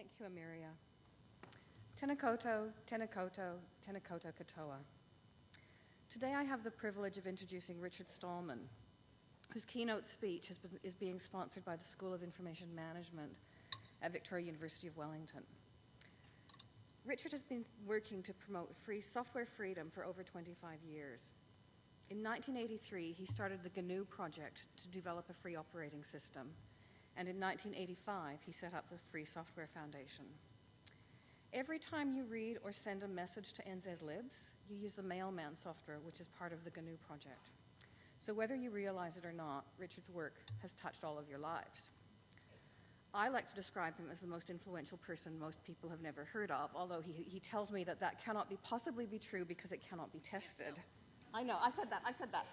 Thank you, Amiria. Tēnā koutou, tēnā koutou, tēnā koutou katoa. Today I have the privilege of introducing Richard Stallman, whose keynote speech is being sponsored by the School of Information Management at Victoria University of Wellington. Richard has been working to promote free software freedom for over 25 years. In 1983, he started the GNU project to develop a free operating system, and in 1985, he set up the Free Software Foundation. Every time you read or send a message to NZLibs, you use the Mailman software, which is part of the GNU project. So whether you realize it or not, Richard's work has touched all of your lives. I like to describe him as the most influential person most people have never heard of, although he tells me that that cannot possibly be true because it cannot be tested. I know, I said that.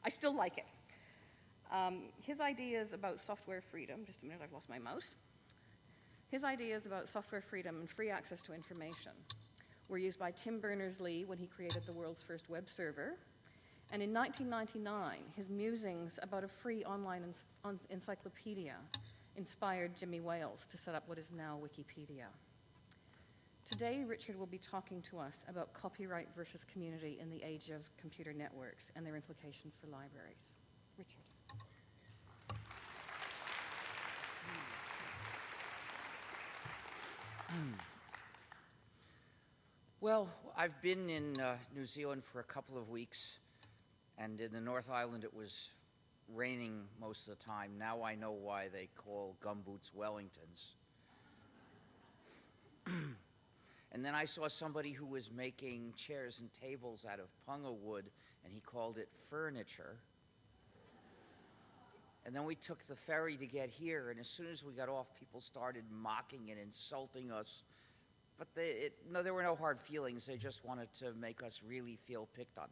I still like it. His ideas about software freedom, just a minute, I've lost my mouse. His ideas about software freedom and free access to information were used by Tim Berners-Lee when he created the world's first web server. And in 1999, his musings about a free online encyclopedia inspired Jimmy Wales to set up what is now Wikipedia. Today, Richard will be talking to us about copyright versus community in the age of computer networks and their implications for libraries. Richard. Well, I've been in New Zealand for a couple of weeks, and in the North Island it was raining most of the time. Now I know why they call gumboots Wellingtons. And then I saw somebody who was making chairs and tables out of punga wood, and he called it furniture. And then we took the ferry to get here, and as soon as we got off, people started mocking and insulting us. But there were no hard feelings. They just wanted to make us really feel picked on.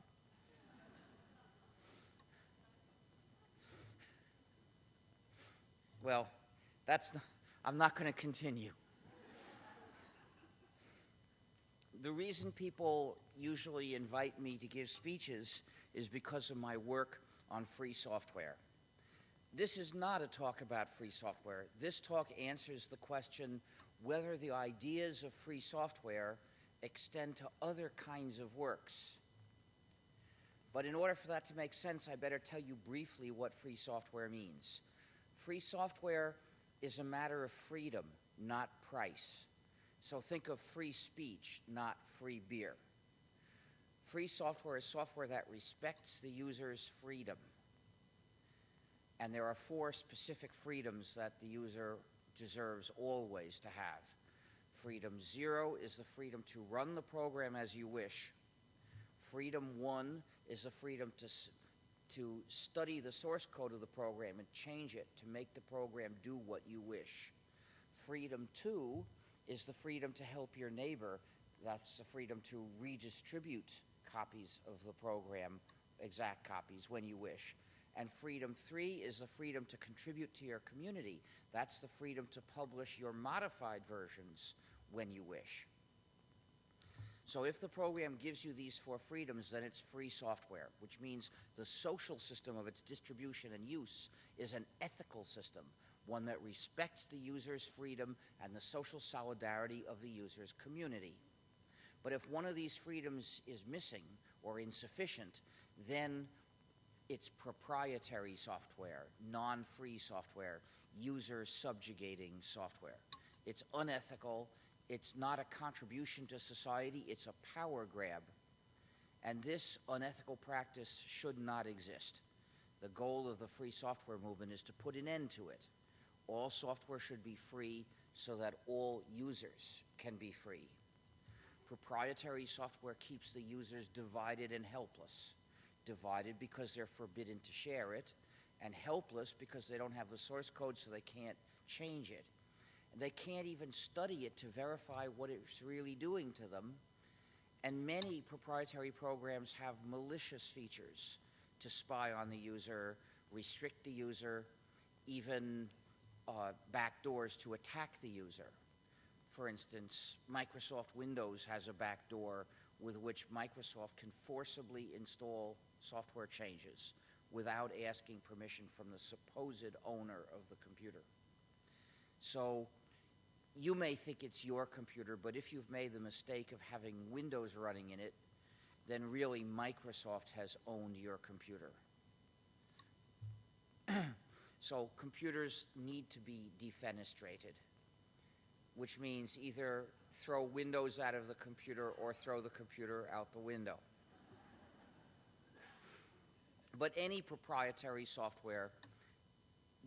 Well, I'm not going to continue. The reason people usually invite me to give speeches is because of my work on free software. This is not a talk about free software. This talk answers the question whether the ideas of free software extend to other kinds of works. But in order for that to make sense, I better tell you briefly what free software means. Free software is a matter of freedom, not price. So think of free speech, not free beer. Free software is software that respects the user's freedom. And there are 4 specific freedoms that the user deserves always to have. Freedom 0 is the freedom to run the program as you wish. Freedom 1 is the freedom to study the source code of the program and change it to make the program do what you wish. Freedom 2 is the freedom to help your neighbor. That's the freedom to redistribute copies of the program, exact copies, when you wish. And freedom 3 is the freedom to contribute to your community. That's the freedom to publish your modified versions when you wish. So if the program gives you these 4 freedoms, then it's free software, which means the social system of its distribution and use is an ethical system, one that respects the user's freedom and the social solidarity of the user's community. But if one of these freedoms is missing or insufficient, then it's proprietary software, non-free software, user-subjugating software. It's unethical, it's not a contribution to society, it's a power grab. And this unethical practice should not exist. The goal of the free software movement is to put an end to it. All software should be free so that all users can be free. Proprietary software keeps the users divided and helpless. Divided because they're forbidden to share it, and helpless because they don't have the source code so they can't change it. And they can't even study it to verify what it's really doing to them. And many proprietary programs have malicious features to spy on the user, restrict the user, even backdoors to attack the user. For instance, Microsoft Windows has a backdoor with which Microsoft can forcibly install software changes without asking permission from the supposed owner of the computer. So You may think it's your computer, but if you've made the mistake of having Windows running in it, then really Microsoft has owned your computer. So computers need to be defenestrated, which means either throw Windows out of the computer or throw the computer out the window. But any proprietary software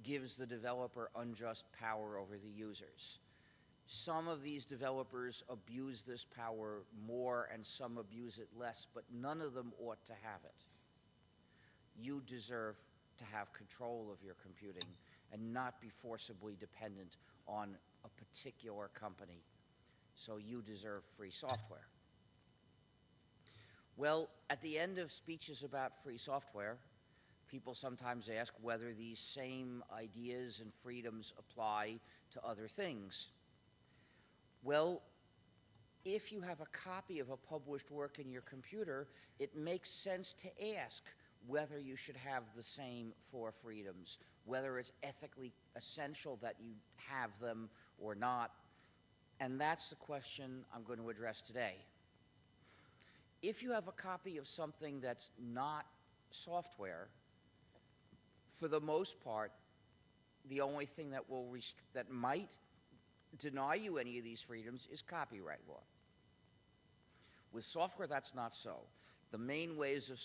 gives the developer unjust power over the users. Some of these developers abuse this power more and some abuse it less, but none of them ought to have it. You deserve to have control of your computing and not be forcibly dependent on a particular company. So you deserve free software. Well, at the end of speeches about free software, people sometimes ask whether these same ideas and freedoms apply to other things. Well, if you have a copy of a published work in your computer, it makes sense to ask whether you should have the same four freedoms, whether it's ethically essential that you have them or not. And that's the question I'm going to address today. If you have a copy of something that's not software, for the most part, the only thing that might deny you any of these freedoms is copyright law. With software, that's not so. The main ways of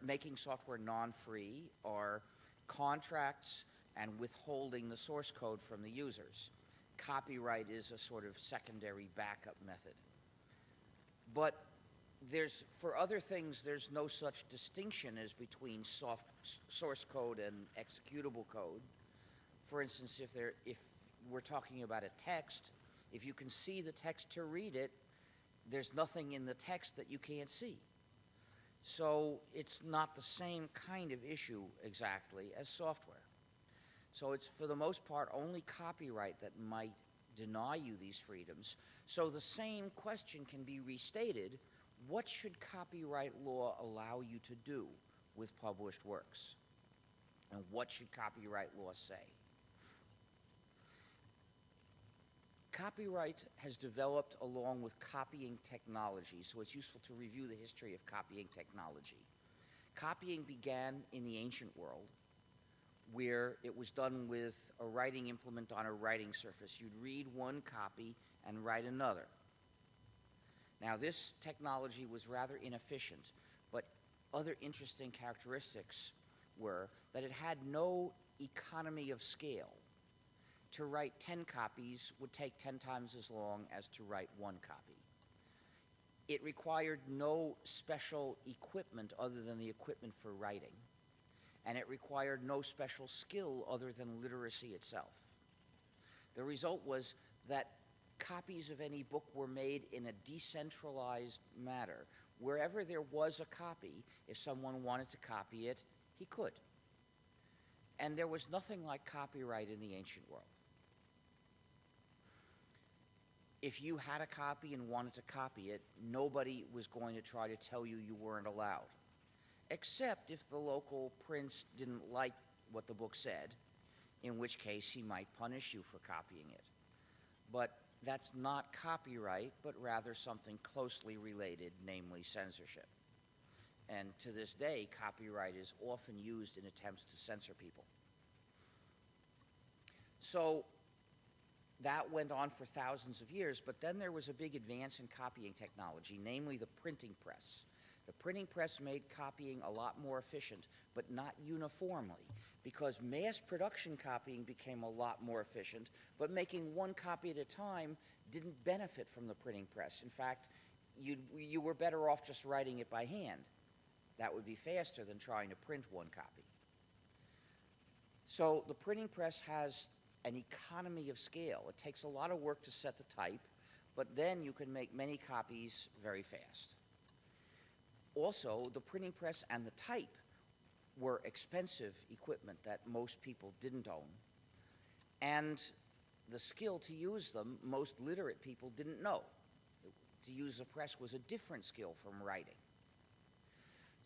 making software non-free are contracts and withholding the source code from the users. Copyright is a sort of secondary backup method. But for other things, there's no such distinction as between source code and executable code. For instance, if we're talking about a text, if you can see the text to read it, there's nothing in the text that you can't see. So it's not the same kind of issue exactly as software. So it's, for the most part, only copyright that might deny you these freedoms. So the same question can be restated. What should copyright law allow you to do with published works? And what should copyright law say? Copyright has developed along with copying technology, so it's useful to review the history of copying technology. Copying began in the ancient world, where it was done with a writing implement on a writing surface. You'd read one copy and write another. Now, this technology was rather inefficient, but other interesting characteristics were that it had no economy of scale. To write 10 copies would take 10 times as long as to write one copy. It required no special equipment other than the equipment for writing, and it required no special skill other than literacy itself. The result was that copies of any book were made in a decentralized manner. Wherever there was a copy, if someone wanted to copy it, he could. And there was nothing like copyright in the ancient world. If you had a copy and wanted to copy it, nobody was going to try to tell you you weren't allowed, except if the local prince didn't like what the book said, in which case he might punish you for copying it. But that's not copyright, but rather something closely related, namely censorship. And to this day, copyright is often used in attempts to censor people. So that went on for thousands of years, but then there was a big advance in copying technology, namely the printing press. The printing press made copying a lot more efficient, but not uniformly, because mass production copying became a lot more efficient, but making one copy at a time didn't benefit from the printing press. In fact, you were better off just writing it by hand. That would be faster than trying to print one copy. So the printing press has an economy of scale. It takes a lot of work to set the type, but then you can make many copies very fast. Also, the printing press and the type were expensive equipment that most people didn't own. And the skill to use them, most literate people didn't know. To use the press was a different skill from writing.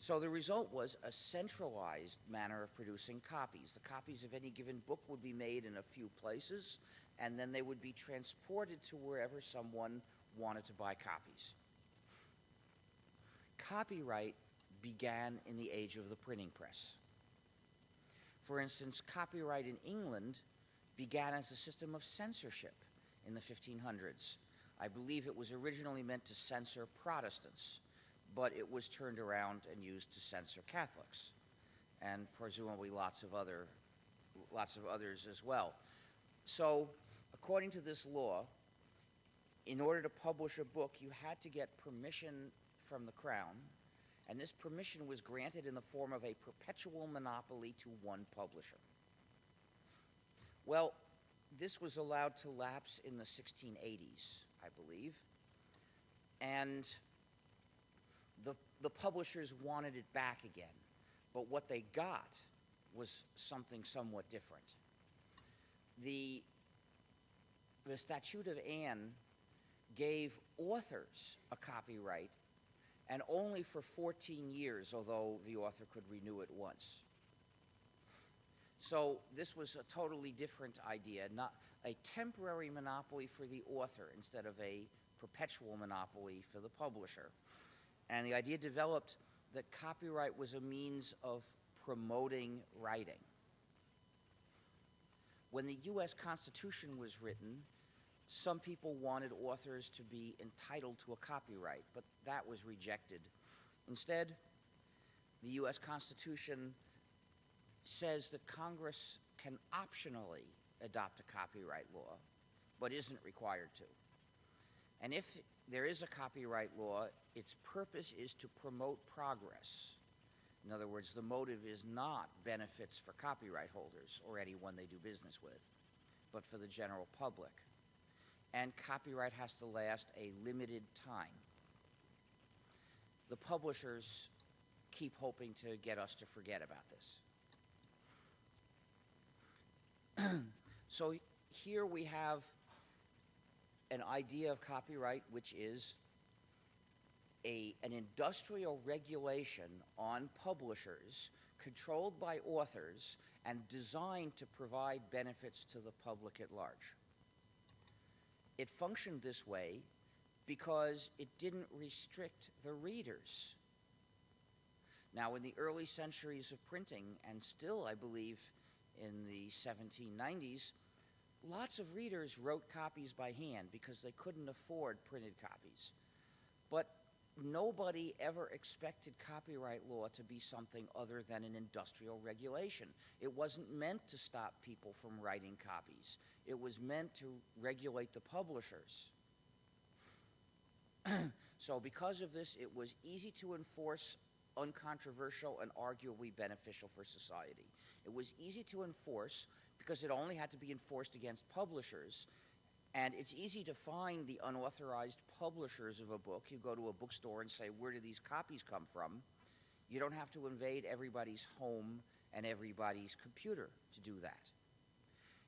So the result was a centralized manner of producing copies. The copies of any given book would be made in a few places, and then they would be transported to wherever someone wanted to buy copies. Copyright began in the age of the printing press. For instance, copyright in England began as a system of censorship in the 1500s. I believe it was originally meant to censor Protestants, but it was turned around and used to censor Catholics, and presumably lots of others as well. So, according to this law, in order to publish a book, you had to get permission from the Crown, and this permission was granted in the form of a perpetual monopoly to one publisher. Well, this was allowed to lapse in the 1680s, I believe, and the publishers wanted it back again, but what they got was something somewhat different. The Statute of Anne gave authors a copyright, and only for 14 years, although the author could renew it once. So this was a totally different idea, not a temporary monopoly for the author instead of a perpetual monopoly for the publisher. And the idea developed that copyright was a means of promoting writing. When the U.S. Constitution was written, some people wanted authors to be entitled to a copyright, but that was rejected. Instead, the U.S. Constitution says that Congress can optionally adopt a copyright law, but isn't required to. And if there is a copyright law, its purpose is to promote progress. In other words, the motive is not benefits for copyright holders or anyone they do business with, but for the general public. And copyright has to last a limited time. The publishers keep hoping to get us to forget about this. So here we have an idea of copyright, which is an industrial regulation on publishers controlled by authors and designed to provide benefits to the public at large. It functioned this way because it didn't restrict the readers. Now, in the early centuries of printing, and still, I believe, in the 1790s, lots of readers wrote copies by hand because they couldn't afford printed copies. But nobody ever expected copyright law to be something other than an industrial regulation. It wasn't meant to stop people from writing copies. It was meant to regulate the publishers. So because of this, it was easy to enforce, uncontroversial, and arguably beneficial for society. It was easy to enforce because it only had to be enforced against publishers, and it's easy to find the unauthorized publishers of a book. You go to a bookstore and say, where do these copies come from? You don't have to invade everybody's home and everybody's computer to do that.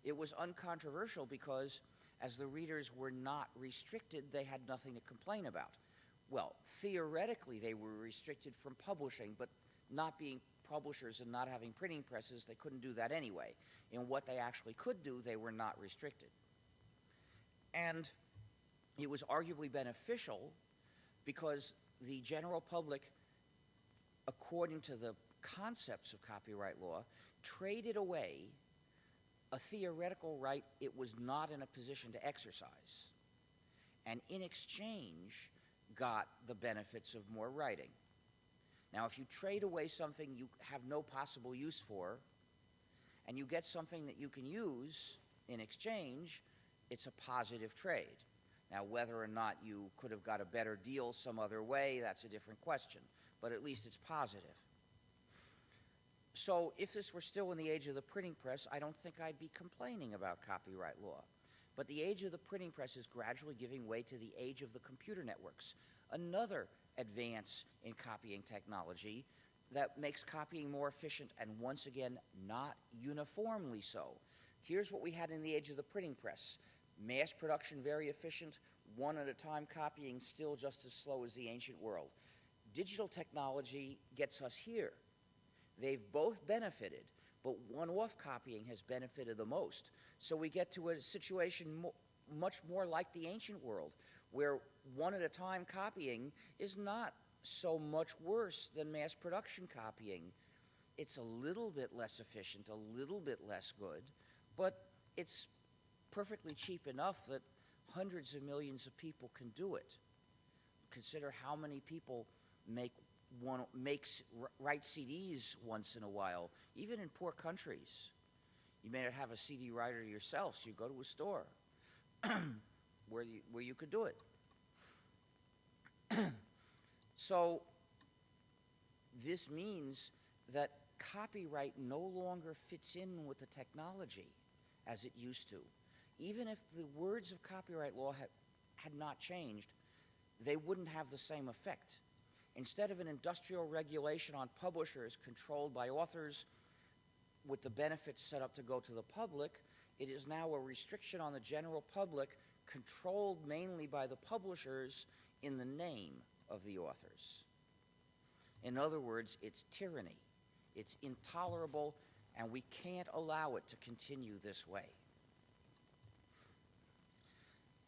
It was uncontroversial because as the readers were not restricted, they had nothing to complain about. Well, theoretically, they were restricted from publishing, but not being publishers and not having printing presses, they couldn't do that anyway. In what they actually could do, they were not restricted. And it was arguably beneficial because the general public, according to the concepts of copyright law, traded away a theoretical right it was not in a position to exercise, and in exchange got the benefits of more writing. Now, if you trade away something you have no possible use for, and you get something that you can use in exchange, it's a positive trade. Now, whether or not you could have got a better deal some other way, that's a different question, but at least it's positive. So if this were still in the age of the printing press, I don't think I'd be complaining about copyright law. But the age of the printing press is gradually giving way to the age of the computer networks, another advance in copying technology that makes copying more efficient and, once again, not uniformly so. Here's what we had in the age of the printing press. Mass production, very efficient, one at a time copying, still just as slow as the ancient world. Digital technology gets us here. They've both benefited, but one-off copying has benefited the most. So we get to a situation much more like the ancient world, where one-at-a-time copying is not so much worse than mass production copying. It's a little bit less efficient, a little bit less good, but it's perfectly cheap enough that hundreds of millions of people can do it. Consider how many people write CDs once in a while, even in poor countries. You may not have a CD writer yourself, so you go to a store where you could do it. So this means that copyright no longer fits in with the technology as it used to. Even if the words of copyright law had not changed, they wouldn't have the same effect. Instead of an industrial regulation on publishers controlled by authors with the benefits set up to go to the public, it is now a restriction on the general public controlled mainly by the publishers in the name of the authors. In other words, it's tyranny. It's intolerable, and we can't allow it to continue this way.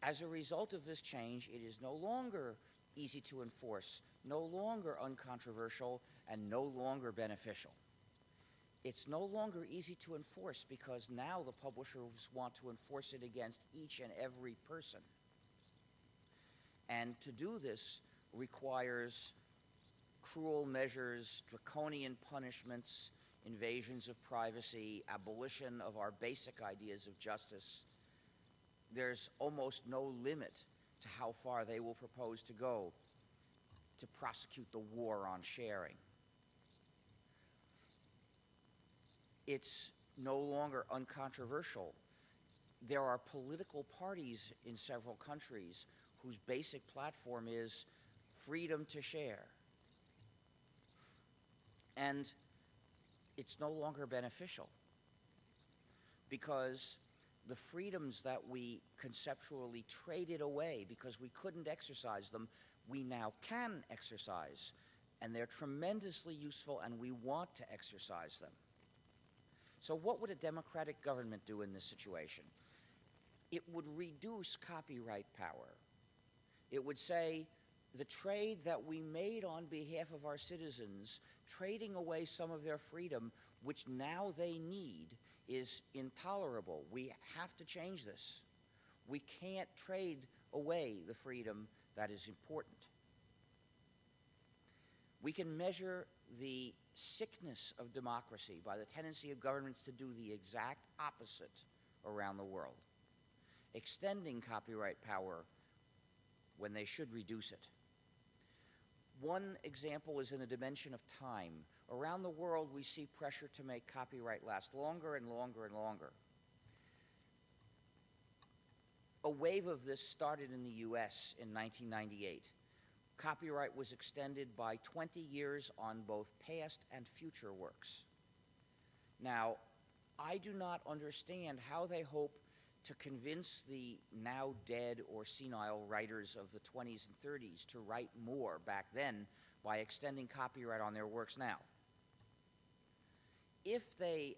As a result of this change, it is no longer easy to enforce, no longer uncontroversial, and no longer beneficial. It's no longer easy to enforce because now the publishers want to enforce it against each and every person. And to do this requires cruel measures, draconian punishments, invasions of privacy, abolition of our basic ideas of justice. There's almost no limit to how far they will propose to go to prosecute the war on sharing. It's no longer uncontroversial. There are political parties in several countries whose basic platform is freedom to share. And it's no longer beneficial because the freedoms that we conceptually traded away because we couldn't exercise them, we now can exercise. And they're tremendously useful, and we want to exercise them. So what would a democratic government do in this situation? It would reduce copyright power. It would say, the trade that we made on behalf of our citizens, trading away some of their freedom, which now they need, is intolerable. We have to change this. We can't trade away the freedom that is important. We can measure the sickness of democracy by the tendency of governments to do the exact opposite around the world, extending copyright power when they should reduce it. One example is in the dimension of time. Around the world, we see pressure to make copyright last longer and longer and longer. A wave of this started in the US in 1998. Copyright was extended by 20 years on both past and future works. Now, I do not understand how they hope to convince the now dead or senile writers of the 20s and 30s to write more back then by extending copyright on their works now. If they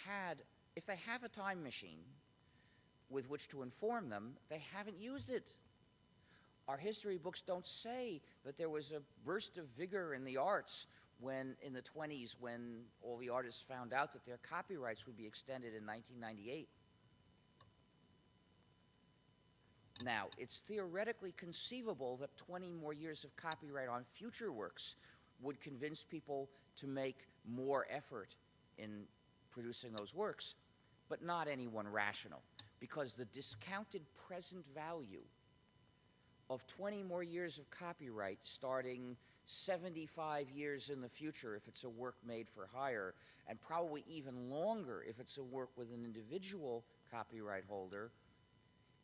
have a time machine with which to inform them, they haven't used it. Our history books don't say that there was a burst of vigor in the arts when, in the 20s, when all the artists found out that their copyrights would be extended in 1998. Now, it's theoretically conceivable that 20 more years of copyright on future works would convince people to make more effort in producing those works, but not anyone rational, because the discounted present value of 20 more years of copyright starting 75 years in the future if it's a work made for hire, and probably even longer if it's a work with an individual copyright holder,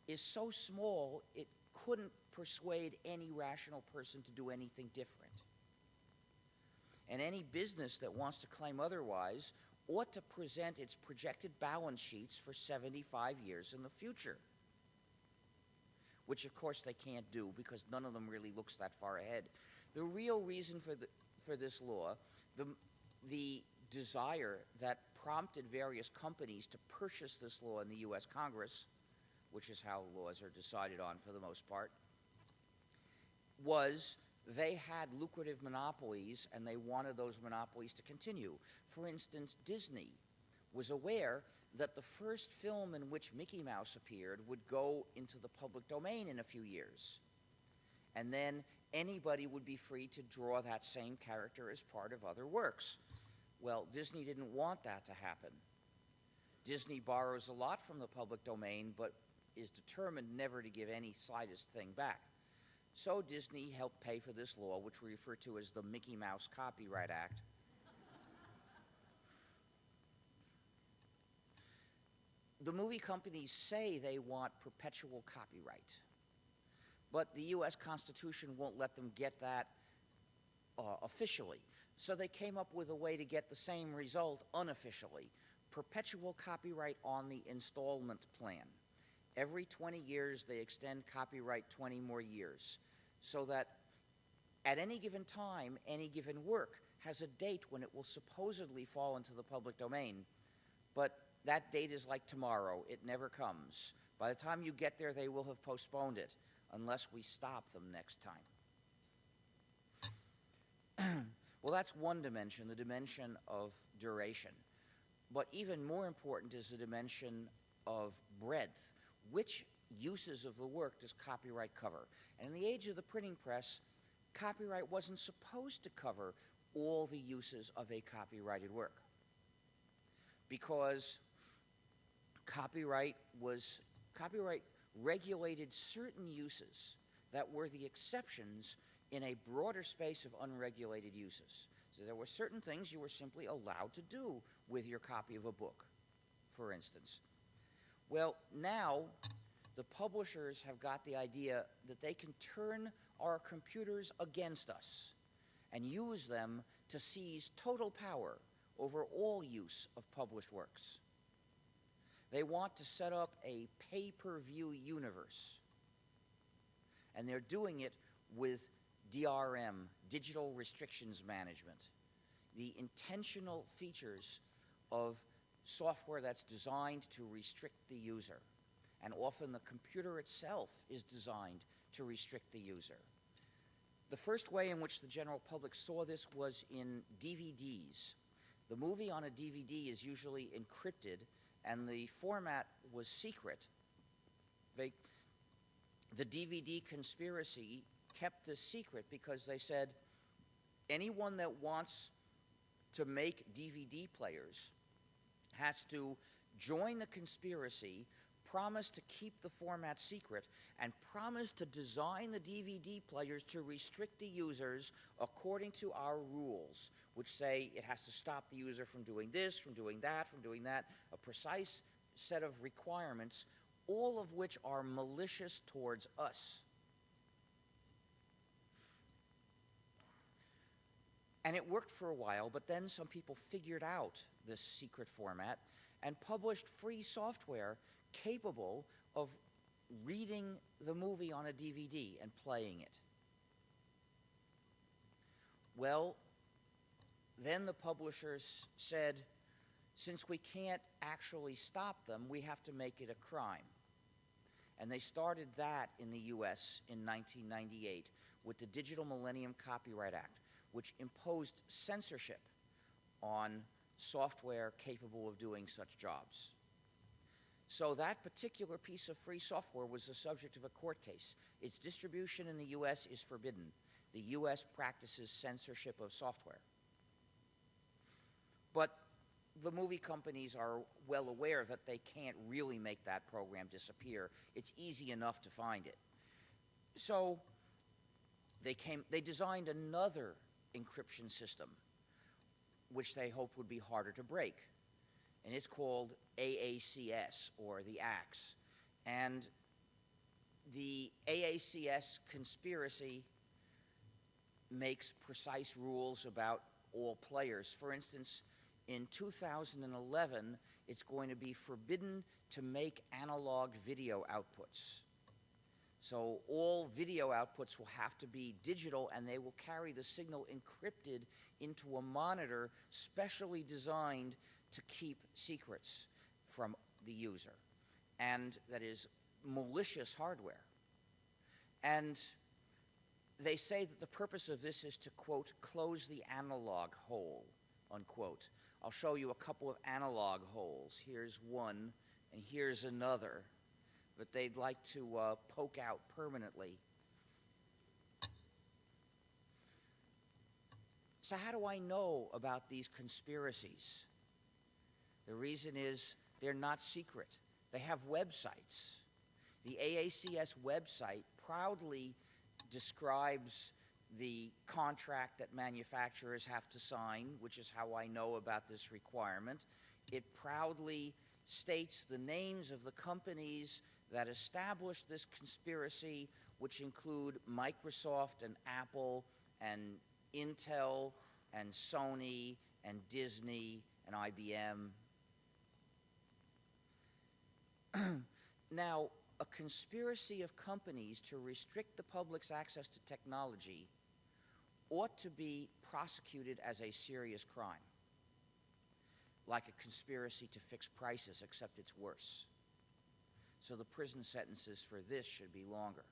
is so small it couldn't persuade any rational person to do anything different. And any business that wants to claim otherwise ought to present its projected balance sheets for 75 years in the future, which of course they can't do because none of them really looks that far ahead. The real reason for this law, the desire that prompted various companies to purchase this law in the U.S. Congress, which is how laws are decided on for the most part, was they had lucrative monopolies and they wanted those monopolies to continue. For instance, Disney was aware that the first film in which Mickey Mouse appeared would go into the public domain in a few years. And then anybody would be free to draw that same character as part of other works. Well, Disney didn't want that to happen. Disney borrows a lot from the public domain, but is determined never to give any slightest thing back. So Disney helped pay for this law, which we refer to as the Mickey Mouse Copyright Act. The movie companies say they want perpetual copyright, but the U.S. Constitution won't let them get that officially. So they came up with a way to get the same result unofficially: perpetual copyright on the installment plan. Every 20 years, they extend copyright 20 more years, so that at any given time, any given work has a date when it will supposedly fall into the public domain. But that date is like tomorrow. It never comes. By the time you get there, they will have postponed it, unless we stop them next time. Well, that's one dimension, the dimension of duration. But even more important is the dimension of breadth. Which uses of the work does copyright cover? And in the age of the printing press, copyright wasn't supposed to cover all the uses of a copyrighted work, because copyright regulated certain uses that were the exceptions in a broader space of unregulated uses. So there were certain things you were simply allowed to do with your copy of a book, for instance. Well, now the publishers have got the idea that they can turn our computers against us and use them to seize total power over all use of published works. They want to set up a pay-per-view universe, and they're doing it with DRM, Digital Restrictions Management, the intentional features of software that's designed to restrict the user. And often the computer itself is designed to restrict the user. The first way in which the general public saw this was in DVDs. The movie on a DVD is usually encrypted, and the format was secret. The DVD conspiracy kept this secret because they said anyone that wants to make DVD players has to join the conspiracy, promise to keep the format secret, and promise to design the DVD players to restrict the users according to our rules, which say it has to stop the user from doing this, from doing that, a precise set of requirements, all of which are malicious towards us. And it worked for a while, but then some people figured out this secret format and published free software capable of reading the movie on a DVD and playing it. Well, then the publishers said, since we can't actually stop them, we have to make it a crime. And they started that in the US in 1998 with the Digital Millennium Copyright Act, which imposed censorship on software capable of doing such jobs. So that particular piece of free software was the subject of a court case. Its distribution in the US is forbidden. The US practices censorship of software. But the movie companies are well aware that they can't really make that program disappear. It's easy enough to find it. So they designed another encryption system, which they hoped would be harder to break. And it's called AACS, or the ACS. And the AACS conspiracy makes precise rules about all players. For instance, in 2011, it's going to be forbidden to make analog video outputs. So all video outputs will have to be digital, and they will carry the signal encrypted into a monitor specially designed to keep secrets from the user. And that is malicious hardware. And they say that the purpose of this is to, quote, close the analog hole, unquote. I'll show you a couple of analog holes. Here's one, and here's another, but they'd like to poke out permanently. So how do I know about these conspiracies? The reason is they're not secret. They have websites. The AACS website proudly describes the contract that manufacturers have to sign, which is how I know about this requirement. It proudly states the names of the companies that established this conspiracy, which include Microsoft and Apple and Intel and Sony and Disney and IBM. Now, a conspiracy of companies to restrict the public's access to technology ought to be prosecuted as a serious crime, like a conspiracy to fix prices, except it's worse. So the prison sentences for this should be longer.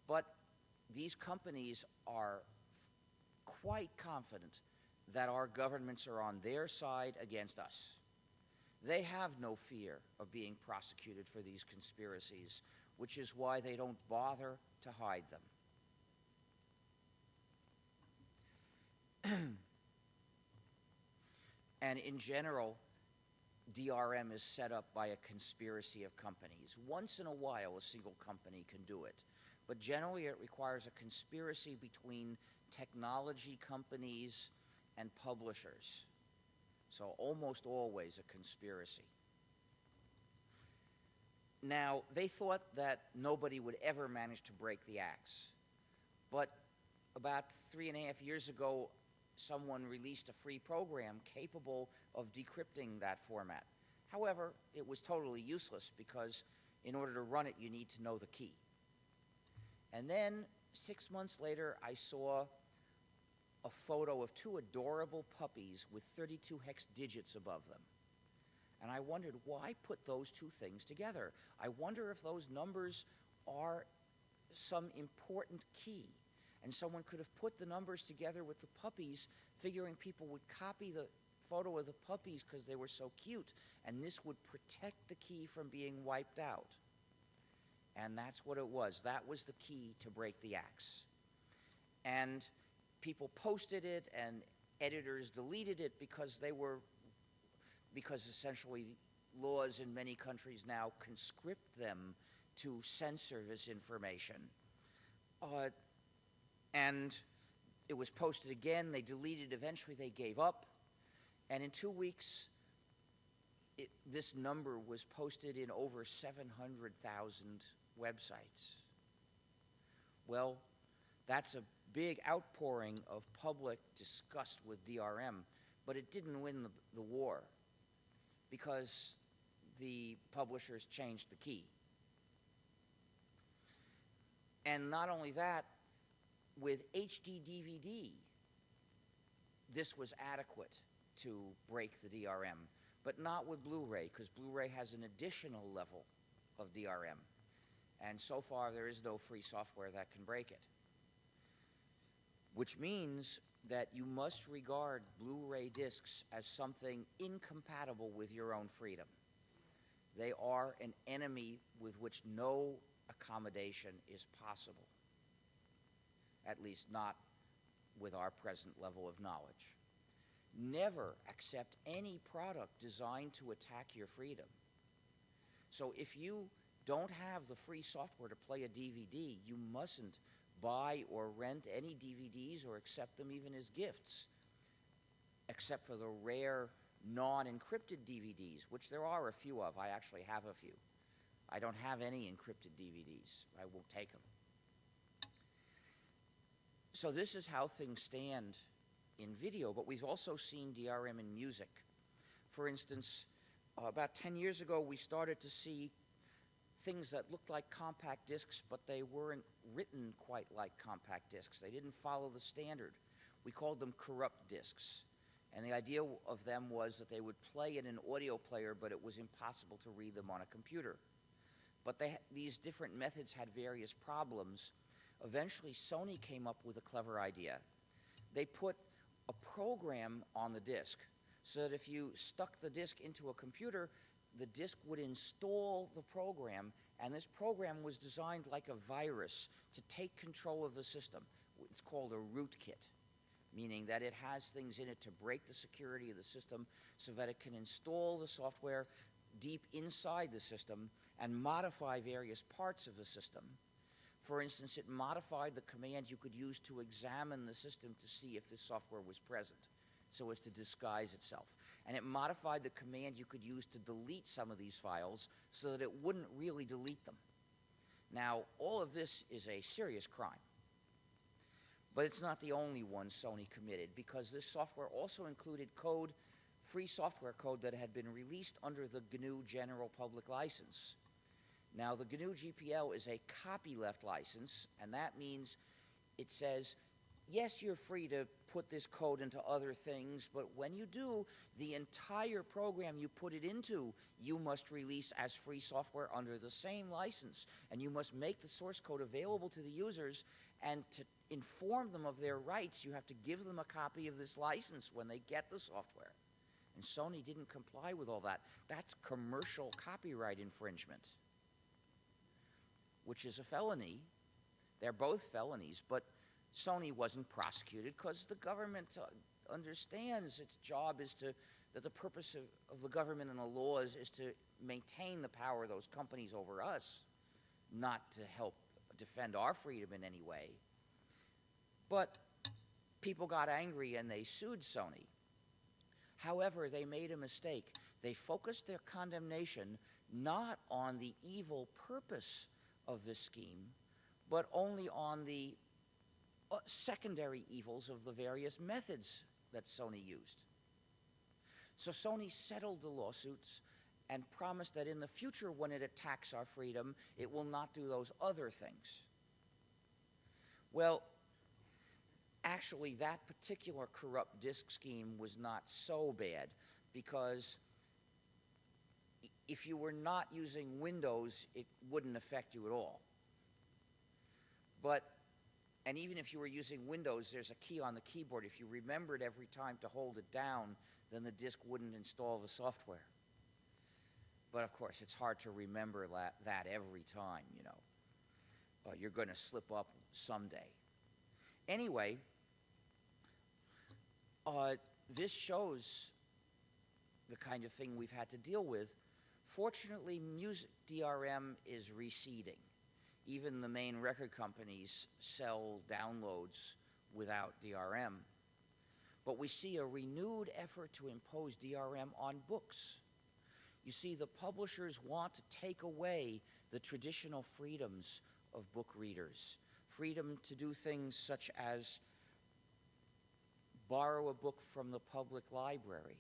But these companies are quite confident that our governments are on their side against us. They have no fear of being prosecuted for these conspiracies, which is why they don't bother to hide them. And in general, DRM is set up by a conspiracy of companies. Once in a while, a single company can do it. But generally, it requires a conspiracy between technology companies and publishers. So almost always a conspiracy. Now, they thought that nobody would ever manage to break the axe. But about 3.5 years ago, someone released a free program capable of decrypting that format. However, it was totally useless because in order to run it, you need to know the key. And then 6 months later, I saw a photo of 2 adorable puppies with 32 hex digits above them. And I wondered, why put those 2 things together? I wonder if those numbers are some important key. And someone could have put the numbers together with the puppies, figuring people would copy the photo of the puppies because they were so cute, and this would protect the key from being wiped out. And that's what it was. That was the key to break the axe. And people posted it, and editors deleted it because essentially laws in many countries now conscript them to censor this information. And it was posted again, they deleted, eventually they gave up, and in 2 weeks, this number was posted in over 700,000 websites. Well, that's a big outpouring of public disgust with DRM, but it didn't win the war because the publishers changed the key. And not only that, with HD DVD, this was adequate to break the DRM, but not with Blu-ray, because Blu-ray has an additional level of DRM. And so far, there is no free software that can break it. Which means that you must regard Blu-ray discs as something incompatible with your own freedom. They are an enemy with which no accommodation is possible, at least not with our present level of knowledge. Never accept any product designed to attack your freedom. So if you don't have the free software to play a DVD, you mustn't buy or rent any DVDs or accept them even as gifts, except for the rare non-encrypted DVDs, which there are a few of. I actually have a few. I don't have any encrypted DVDs. I will take them. So this is how things stand in video, but we've also seen DRM in music. For instance, about 10 years ago, we started to see things that looked like compact discs, but they weren't written quite like compact discs. They didn't follow the standard. We called them corrupt discs. And the idea of them was that they would play in an audio player, but it was impossible to read them on a computer. But these different methods had various problems. Eventually, Sony came up with a clever idea. They put a program on the disc so that if you stuck the disc into a computer, the disc would install the program, and this program was designed like a virus to take control of the system. It's called a rootkit, meaning that it has things in it to break the security of the system so that it can install the software deep inside the system and modify various parts of the system. For instance, it modified the command you could use to examine the system to see if this software was present, so as to disguise itself. And it modified the command you could use to delete some of these files so that it wouldn't really delete them. Now, all of this is a serious crime. But it's not the only one Sony committed, because this software also included code, free software code that had been released under the GNU General Public License. Now, the GNU GPL is a copyleft license, and that means it says, yes, you're free to put this code into other things, but when you do, the entire program you put it into, you must release as free software under the same license, and you must make the source code available to the users, and to inform them of their rights, you have to give them a copy of this license when they get the software. And Sony didn't comply with all that. That's commercial copyright infringement, which is a felony. They're both felonies, but Sony wasn't prosecuted because the government understands its job is that the purpose of the government and the laws is to maintain the power of those companies over us, not to help defend our freedom in any way. But people got angry and they sued Sony. However, they made a mistake. They focused their condemnation not on the evil purpose of this scheme, but only on the secondary evils of the various methods that Sony used. So Sony settled the lawsuits and promised that in the future, when it attacks our freedom, it will not do those other things. Well, actually, that particular corrupt disk scheme was not so bad, because if you were not using Windows, it wouldn't affect you at all. And even if you were using Windows, there's a key on the keyboard. If you remembered every time to hold it down, then the disk wouldn't install the software. But of course, it's hard to remember that every time, you know. You're going to slip up someday. Anyway, this shows the kind of thing we've had to deal with. Fortunately, music DRM is receding. Even the main record companies sell downloads without DRM. But we see a renewed effort to impose DRM on books. You see, the publishers want to take away the traditional freedoms of book readers. Freedom to do things such as borrow a book from the public library,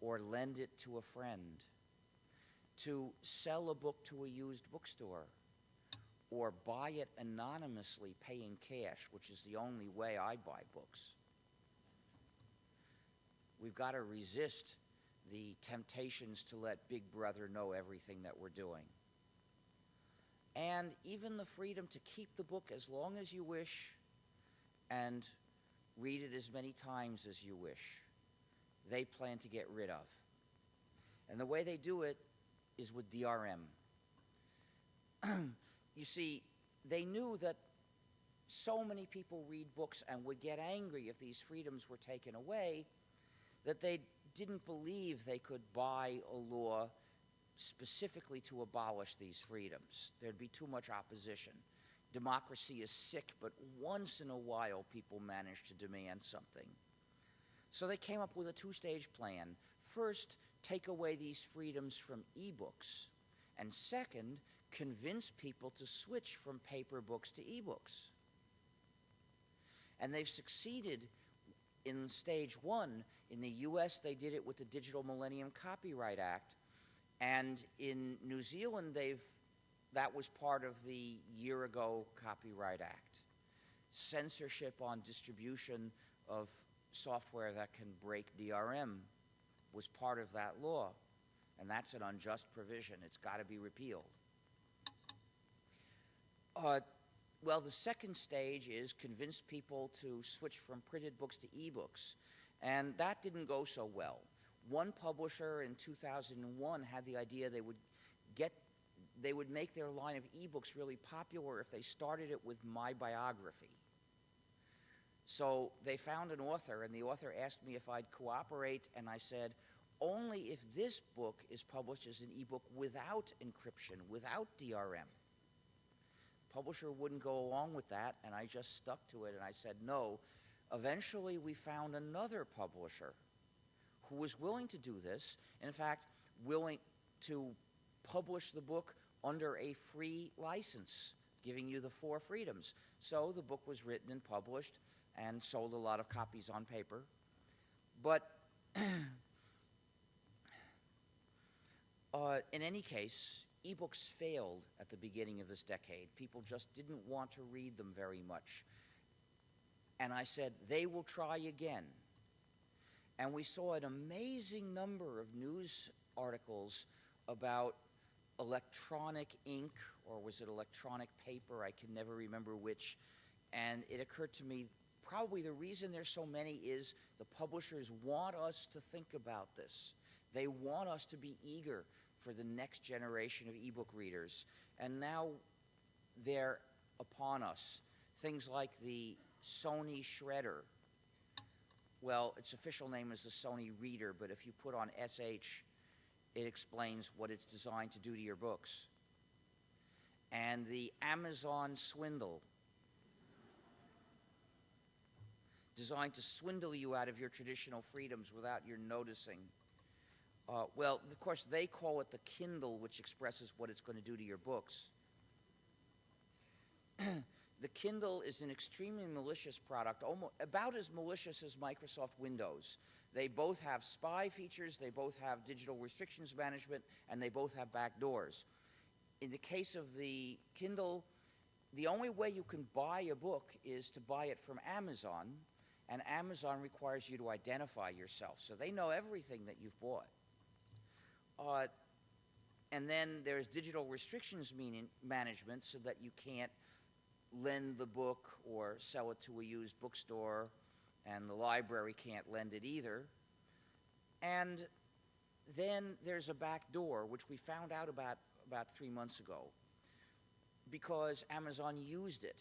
or lend it to a friend, to sell a book to a used bookstore, or buy it anonymously paying cash, which is the only way I buy books. We've got to resist the temptations to let Big Brother know everything that we're doing. And even the freedom to keep the book as long as you wish and read it as many times as you wish, they plan to get rid of. And the way they do it is with DRM. You see, they knew that so many people read books and would get angry if these freedoms were taken away, that they didn't believe they could buy a law specifically to abolish these freedoms. There'd be too much opposition. Democracy is sick, but once in a while people manage to demand something. So they came up with a two-stage plan. First, take away these freedoms from ebooks, and second, convince people to switch from paper books to ebooks. And they've succeeded in stage one. In the US, they did it with the Digital Millennium Copyright Act. And in New Zealand, they've that was part of the year ago Copyright Act. Censorship on distribution of software that can break DRM was part of that law, and that's an unjust provision. It's got to be repealed. Well, the second stage is convince people to switch from printed books to ebooks, and that didn't go so well. One publisher in 2001 had the idea they would make their line of ebooks really popular if they started it with my biography. So they found an author, and the author asked me if I'd cooperate, and I said, only if this book is published as an ebook without encryption, without DRM. Publisher wouldn't go along with that, and I just stuck to it, and I said no. Eventually, we found another publisher who was willing to do this, and in fact, willing to publish the book under a free license, giving you the 4 freedoms. So the book was written and published and sold a lot of copies on paper. But in any case, ebooks failed at the beginning of this decade. People just didn't want to read them very much. And I said, they will try again. And we saw an amazing number of news articles about electronic ink, or was it electronic paper? I can never remember which. And it occurred to me, probably the reason there's so many is the publishers want us to think about this. They want us to be eager for the next generation of ebook readers. And now they're upon us. Things like the Sony Shredder. Well, its official name is the Sony Reader, but if you put on SH, it explains what it's designed to do to your books. And the Amazon Swindle, designed to swindle you out of your traditional freedoms without your noticing. Well, of course, they call it the Kindle, which expresses what it's going to do to your books. The Kindle is an extremely malicious product, about as malicious as Microsoft Windows. They both have spy features, they both have digital restrictions management, and they both have backdoors. In the case of the Kindle, the only way you can buy a book is to buy it from Amazon, and Amazon requires you to identify yourself, so they know everything that you've bought. And then there's digital restrictions management, so that you can't lend the book or sell it to a used bookstore, and the library can't lend it either. And then there's a back door, which we found out about 3 months ago, because Amazon used it.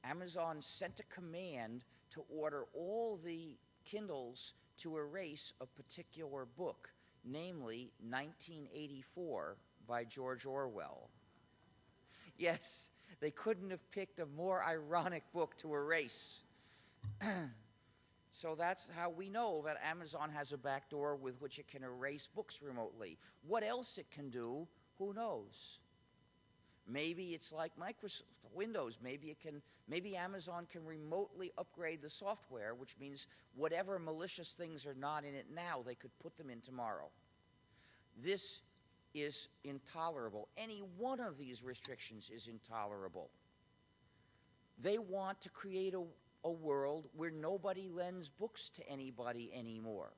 Amazon sent a command to order all the Kindles to erase a particular book, namely 1984 by George Orwell. Yes, they couldn't have picked a more ironic book to erase. So that's how we know that Amazon has a backdoor with which it can erase books remotely. What else it can do, who knows? Maybe it's like Microsoft Windows. Maybe Amazon can remotely upgrade the software, which means whatever malicious things are not in it now, they could put them in tomorrow. This is intolerable. Any one of these restrictions is intolerable. They want to create a world where nobody lends books to anybody anymore.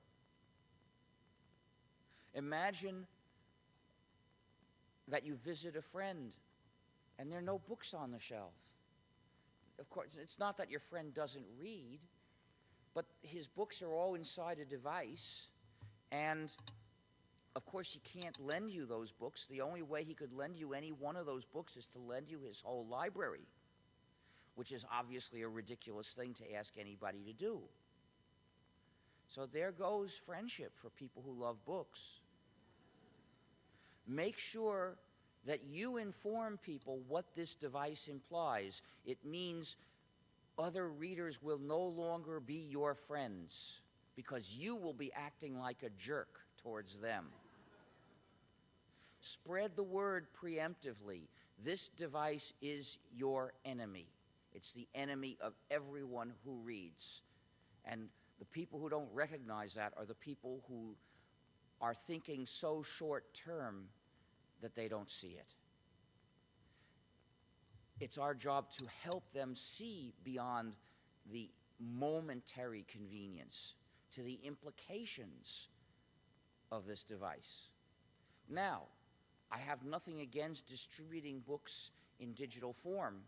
Imagine that you visit a friend and there are no books on the shelf. Of course, it's not that your friend doesn't read, but his books are all inside a device, and of course he can't lend you those books. The only way he could lend you any one of those books is to lend you his whole library, which is obviously a ridiculous thing to ask anybody to do. So there goes friendship for people who love books. Make sure that you inform people what this device implies. It means other readers will no longer be your friends because you will be acting like a jerk towards them. Spread the word preemptively. This device is your enemy. It's the enemy of everyone who reads. And the people who don't recognize that are the people who are thinking so short term that they don't see it. It's our job to help them see beyond the momentary convenience to the implications of this device. Now, I have nothing against distributing books in digital form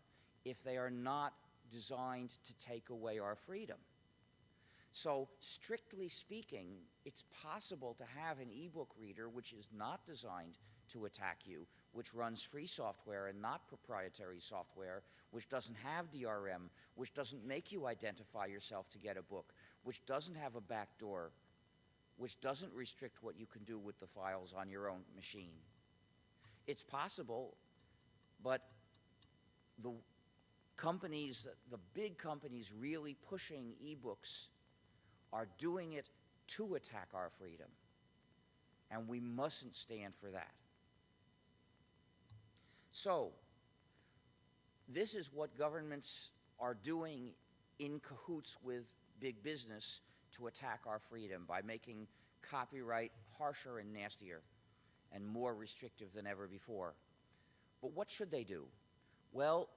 if they are not designed to take away our freedom. So, strictly speaking, it's possible to have an ebook reader which is not designed to attack you, which runs free software and not proprietary software, which doesn't have DRM, which doesn't make you identify yourself to get a book, which doesn't have a backdoor, which doesn't restrict what you can do with the files on your own machine. It's possible, but the companies, the big companies really pushing ebooks are doing it to attack our freedom, and we mustn't stand for that. So, this is what governments are doing in cahoots with big business to attack our freedom by making copyright harsher and nastier and more restrictive than ever before. But what should they do? Well,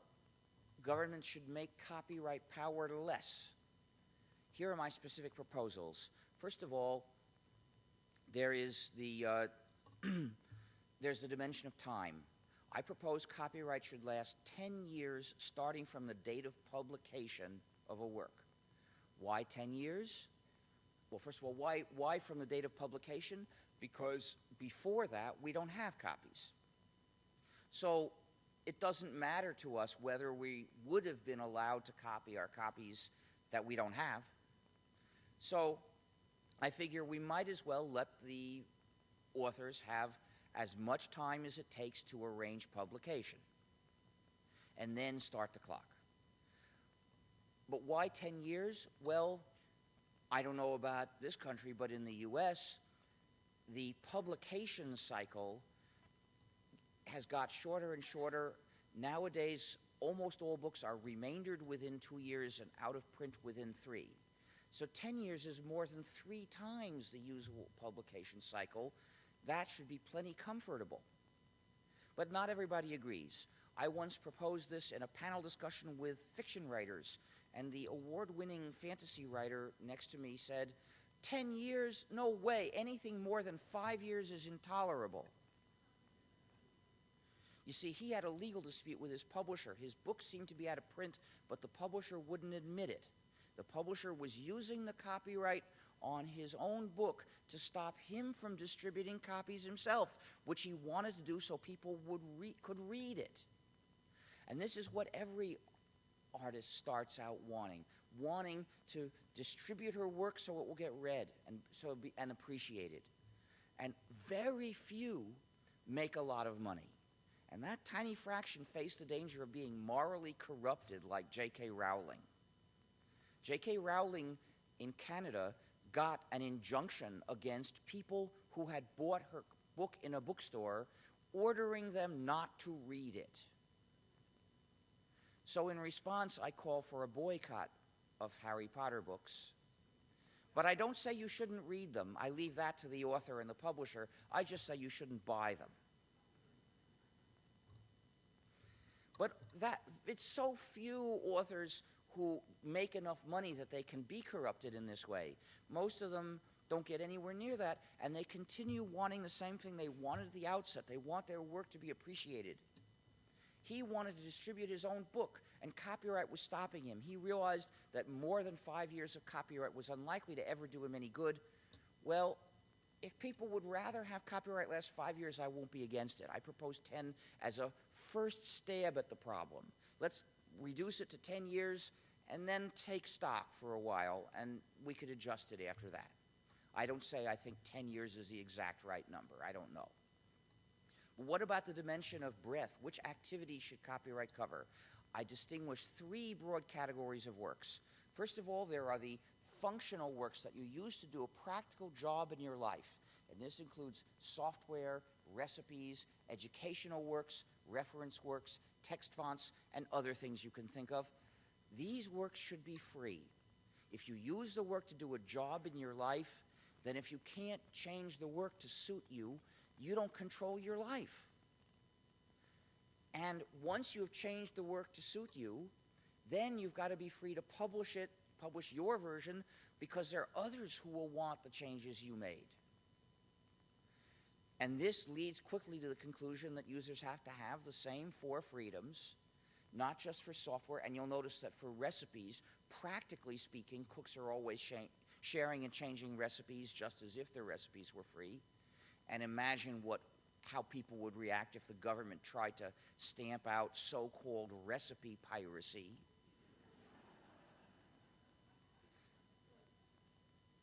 governments should make copyright power less. Here are my specific proposals. First of all, there is there's the dimension of time. I propose copyright should last 10 years starting from the date of publication of a work. Why 10 years? Well, first of all, why from the date of publication? Because before that, we don't have copies. So it doesn't matter to us whether we would have been allowed to copy our copies that we don't have. So I figure we might as well let the authors have as much time as it takes to arrange publication and then start the clock. But why 10 years? Well, I don't know about this country, but in the US, the publication cycle has got shorter and shorter. Nowadays, almost all books are remaindered within 2 years and out of print within 3. So 10 years is more than 3 times the usual publication cycle. That should be plenty comfortable. But not everybody agrees. I once proposed this in a panel discussion with fiction writers, and the award-winning fantasy writer next to me said, 10 years? No way. Anything more than 5 years is intolerable. You see, he had a legal dispute with his publisher. His book seemed to be out of print, but the publisher wouldn't admit it. The publisher was using the copyright on his own book to stop him from distributing copies himself, which he wanted to do so people could read it. And this is what every artist starts out wanting to distribute her work so it will get read and appreciated. And very few make a lot of money. And that tiny fraction face the danger of being morally corrupted like J.K. Rowling. J.K. Rowling in Canada got an injunction against people who had bought her book in a bookstore, ordering them not to read it. So in response, I call for a boycott of Harry Potter books. But I don't say you shouldn't read them. I leave that to the author and the publisher. I just say you shouldn't buy them. But it's so few authors who make enough money that they can be corrupted in this way. Most of them don't get anywhere near that, and they continue wanting the same thing they wanted at the outset. They want their work to be appreciated. He wanted to distribute his own book, and copyright was stopping him. He realized that more than 5 years of copyright was unlikely to ever do him any good. Well, if people would rather have copyright last 5 years, I won't be against it. I propose 10 as a first stab at the problem. Let's reduce it to 10 years and then take stock for a while, and we could adjust it after that. I don't say I think 10 years is the exact right number. I don't know. But what about the dimension of breadth? Which activities should copyright cover? I distinguish 3 broad categories of works. First of all, there are the functional works that you use to do a practical job in your life. And this includes software, recipes, educational works, reference works, text fonts, and other things you can think of. These works should be free. If you use the work to do a job in your life, then if you can't change the work to suit you, you don't control your life. And once you have changed the work to suit you, then you've got to be free to publish it, publish your version, because there are others who will want the changes you made. And this leads quickly to the conclusion that users have to have the same 4 freedoms, not just for software. And you'll notice that for recipes, practically speaking, cooks are always sharing and changing recipes just as if their recipes were free. And imagine how people would react if the government tried to stamp out so-called recipe piracy.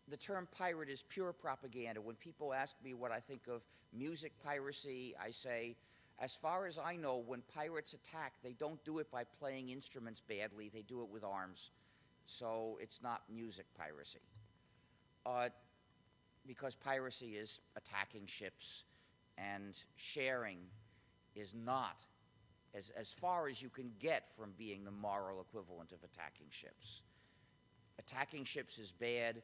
The term pirate is pure propaganda. When people ask me what I think of music piracy, I say, as far as I know, when pirates attack, they don't do it by playing instruments badly, they do it with arms. So it's not music piracy. Because piracy is attacking ships, and sharing is not as far as you can get from being the moral equivalent of attacking ships. Attacking ships is bad.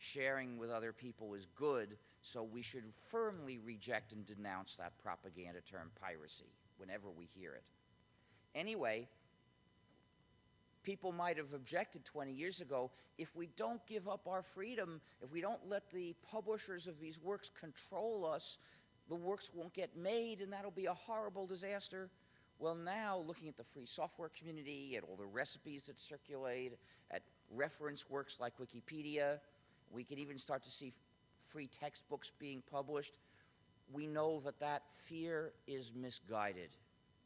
Sharing with other people is good, so we should firmly reject and denounce that propaganda term piracy whenever we hear it. Anyway, people might have objected 20 years ago, if we don't give up our freedom, if we don't let the publishers of these works control us, the works won't get made, and that'll be a horrible disaster. Well, now, looking at the free software community, at all the recipes that circulate, at reference works like Wikipedia, we can even start to see free textbooks being published. We know that that fear is misguided.